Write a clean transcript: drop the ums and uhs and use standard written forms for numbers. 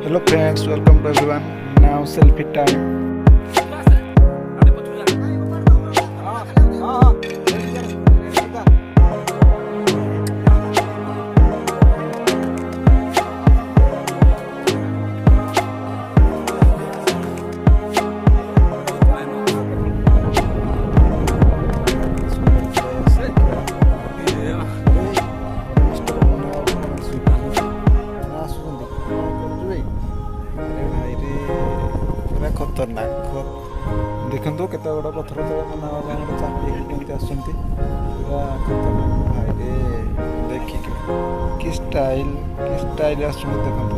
Hello friends, welcome to everyone. Now selfie time. ଖତରନାକ ଦେଖନ୍ତୁ କେତେ ବଡ଼ ପଥର ତଳେ ମନା ବାବା ଚାପିକି କେମିତି ଆସୁଛନ୍ତି ପୁରା ଖତରନାକ ଭାଇରେ ଦେଖିକି କି ଷ୍ଟାଇଲ ଆସୁଛନ୍ତି ଦେଖନ୍ତୁ।